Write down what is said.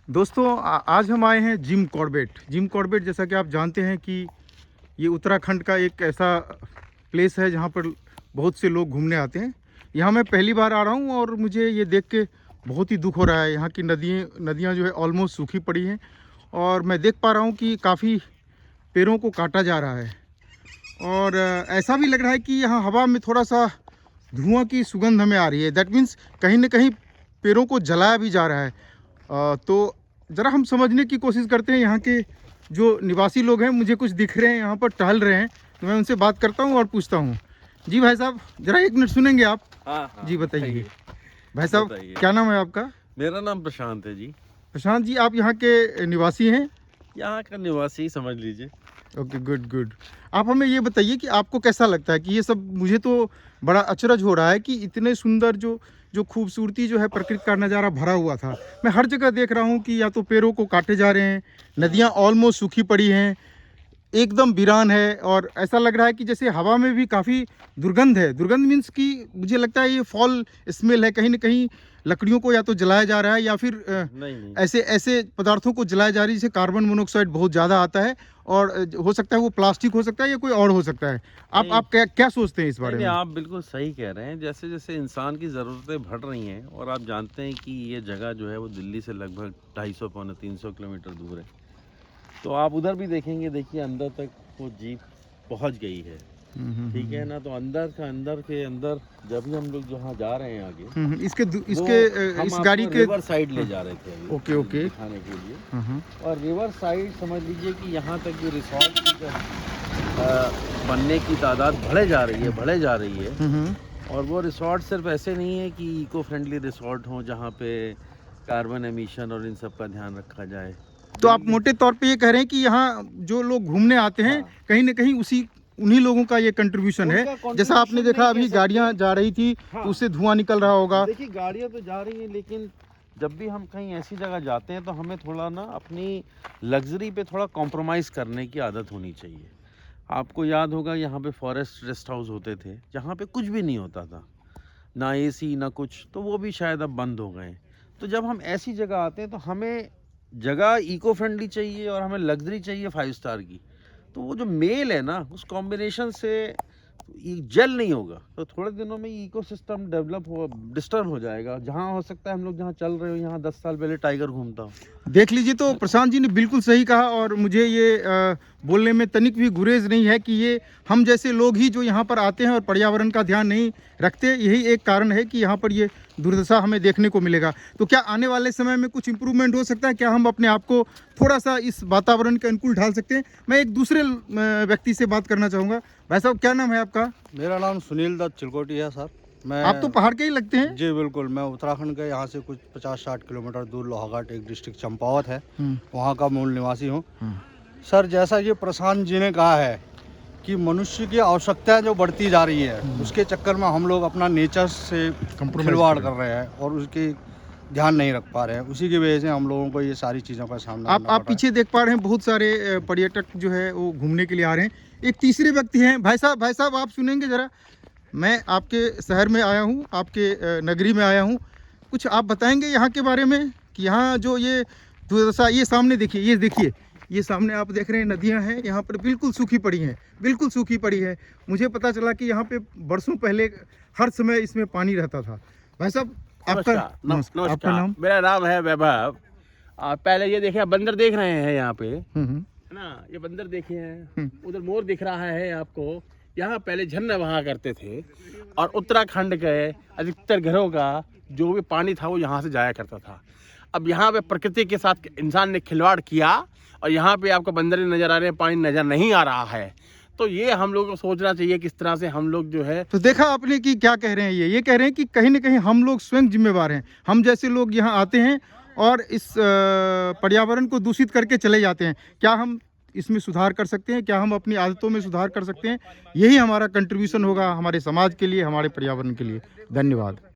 दोस्तों आज हम आए हैं जिम कॉर्बेट। जिम कॉर्बेट जैसा कि आप जानते हैं कि ये उत्तराखंड का एक ऐसा प्लेस है जहाँ पर बहुत से लोग घूमने आते हैं। यहाँ मैं पहली बार आ रहा हूँ और मुझे ये देख के बहुत ही दुख हो रहा है। यहाँ की नदियाँ जो है ऑलमोस्ट सूखी पड़ी हैं और मैं देख पा रहा हूँ कि काफ़ी पेड़ों को काटा जा रहा है और ऐसा भी लग रहा है कि यहाँ हवा में थोड़ा सा धुआं की सुगंध हमें आ रही है। दैट मीन्स कहीं ना कहीं पेड़ों को जलाया भी जा रहा है। तो ज़रा हम समझने की कोशिश करते हैं। यहाँ के जो निवासी लोग हैं, मुझे कुछ दिख रहे हैं यहाँ पर टहल रहे हैं, तो मैं उनसे बात करता हूँ और पूछता हूँ। जी भाई साहब, ज़रा एक मिनट सुनेंगे आप? हाँ, जी बताइए भाई साहब, क्या नाम है आपका? मेरा नाम प्रशांत है जी। प्रशांत जी, आप यहाँ के निवासी हैं? यहाँ का निवासी समझ लीजिए। Okay, good good. आप हमें ये बताइए कि आपको कैसा लगता है कि ये सब, मुझे तो बड़ा अचरज हो रहा है कि इतने सुंदर जो खूबसूरती जो है प्रकृति का नज़ारा भरा हुआ था, मैं हर जगह देख रहा हूँ कि या तो पेड़ों को काटे जा रहे हैं, नदियाँ ऑलमोस्ट सूखी पड़ी हैं, एकदम वीरान है और ऐसा लग रहा है कि जैसे हवा में भी काफ़ी दुर्गंध है। दुर्गंध मीन्स कि मुझे लगता है ये फॉल स्मेल है। कहीं ना कहीं लकड़ियों को या तो जलाया जा रहा है या फिर नहीं। ऐसे पदार्थों को जलाया जा रही है जिससे कार्बन मोनोऑक्साइड बहुत ज़्यादा आता है और हो सकता है वो प्लास्टिक हो सकता है या कोई और हो सकता है। आप क्या सोचते हैं इस बारे में? आप बिल्कुल सही कह रहे हैं। जैसे जैसे इंसान की ज़रूरतें बढ़ रही हैं और आप जानते हैं कि ये जगह जो है वो दिल्ली से लगभग 250 पौने 300 किलोमीटर दूर है, तो आप उधर भी देखेंगे, देखिए अंदर तक वो जीप पहुंच गई है। ठीक है ना? तो अंदर के अंदर जब भी हम लोग जहाँ जा रहे हैं आगे, इस गाड़ी के रिवर साइड ले जा रहे थे अभी ओके दिखाने के लिए। और रिवर साइड समझ लीजिए कि यहाँ तक जो रिसोर्ट की बनने की तादाद बढ़े जा रही है। और वो रिसोर्ट सिर्फ ऐसे नहीं है कि इको फ्रेंडली रिसोर्ट हों जहाँ पे कार्बन एमिशन और इन सब का ध्यान रखा जाए। तो आप मोटे तौर पे ये कह रहे हैं कि यहाँ जो लोग घूमने आते हैं, हाँ, कहीं ना कहीं उन्हीं लोगों का ये कंट्रीब्यूशन है। जैसा आपने देखा अभी गाड़ियां जा रही थी, हाँ, तो उससे धुआं निकल रहा होगा। देखिए गाड़ियां तो जा रही हैं, लेकिन जब भी हम कहीं ऐसी जगह जाते हैं तो हमें थोड़ा ना अपनी लग्जरी पे थोड़ा कॉम्प्रोमाइज़ करने की आदत होनी चाहिए। आपको याद होगा यहाँ पे फॉरेस्ट रेस्ट हाउस होते थे जहाँ पे कुछ भी नहीं होता था, ना एसी ना कुछ, तो वो भी शायद अब बंद हो गए। तो जब हम ऐसी जगह आते हैं तो हमें जगह इको फ्रेंडली चाहिए और हमें लग्जरी चाहिए 5 स्टार की। तो वो जो मेल है ना, उस कॉम्बिनेशन से ये जेल नहीं होगा, तो थोड़े दिनों में इकोसिस्टम डिस्टर्ब हो जाएगा। जहाँ हो सकता है हम लोग जहाँ चल रहे हो, यहाँ 10 साल पहले टाइगर घूमता हो। देख लीजिए, तो प्रशांत जी ने बिल्कुल सही कहा और मुझे ये बोलने में तनिक भी गुरेज नहीं है कि ये हम जैसे लोग ही जो यहाँ पर आते हैं और पर्यावरण का ध्यान नहीं रखते, यही एक कारण है कि यहाँ पर ये दुर्दशा हमें देखने को मिलेगा। तो क्या आने वाले समय में कुछ इम्प्रूवमेंट हो सकता है? क्या हम अपने आप को थोड़ा सा इस वातावरण के अनुकूल ढाल सकते हैं? मैं एक दूसरे व्यक्ति से बात करना चाहूँगा। भाई साहब, क्या नाम है आपका? मेरा नाम सुनील दत्त चिलकोटी है सर। आप तो पहाड़ के ही लगते हैं। जी बिल्कुल, मैं उत्तराखंड के यहाँ से कुछ 50-60 किलोमीटर दूर लोहाघाट एक डिस्ट्रिक्ट चंपावत है, वहाँ का मूल निवासी हूँ। सर, जैसा ये प्रशांत जी ने कहा है कि मनुष्य की आवश्यकताएं जो बढ़ती जा रही है, उसके चक्कर में हम लोग अपना नेचर से खिलवाड़ कर रहे हैं और उसकी ध्यान नहीं रख पा रहे हैं। उसी की वजह से हम लोगों को ये सारी चीज़ों का सामना करना पड़ रहा है। आप पीछे देख पा रहे हैं, बहुत सारे पर्यटक जो है वो घूमने के लिए आ रहे हैं। एक तीसरे व्यक्ति हैं। भाई साहब आप सुनेंगे ज़रा? मैं आपके शहर में आया हूँ, आपके नगरी में आया हूँ, कुछ आप बताएंगे यहाँ के बारे में कि यहाँ जो ये दुर्दशा, ये सामने देखिए, ये देखिए, ये सामने आप देख रहे हैं नदियाँ हैं, यहाँ पर बिल्कुल सूखी पड़ी हैं, बिल्कुल सूखी पड़ी है। मुझे पता चला कि यहाँ पे बरसों पहले हर समय इसमें पानी रहता था। भाई साहब, आपका नाम? मेरा नाम है वैभव। आप पहले ये देखिए, बंदर देख रहे हैं यहाँ पे, है ना? ये बंदर देखे हैं, उधर मोर दिख रहा है आपको। यहाँ पहले झरना बहा करते थे और उत्तराखंड के अधिकतर घरों का जो भी पानी था वो यहाँ से जाया करता था। अब यहाँ पे प्रकृति के साथ इंसान ने खिलवाड़ किया और यहाँ पे आपको बंदर नज़र आ रहे हैं, पानी नज़र नहीं आ रहा है। तो ये हम लोग को सोचना चाहिए किस तरह से हम लोग जो है। तो देखा आपने कि क्या कह रहे हैं? ये कह रहे हैं कि कहीं ना कहीं हम लोग स्वयं जिम्मेवार हैं। हम जैसे लोग यहाँ आते हैं और इस पर्यावरण को दूषित करके चले जाते हैं। क्या हम इसमें सुधार कर सकते हैं? क्या हम अपनी आदतों में सुधार कर सकते हैं? यही हमारा कंट्रीब्यूशन होगा हमारे समाज के लिए, हमारे पर्यावरण के लिए। धन्यवाद।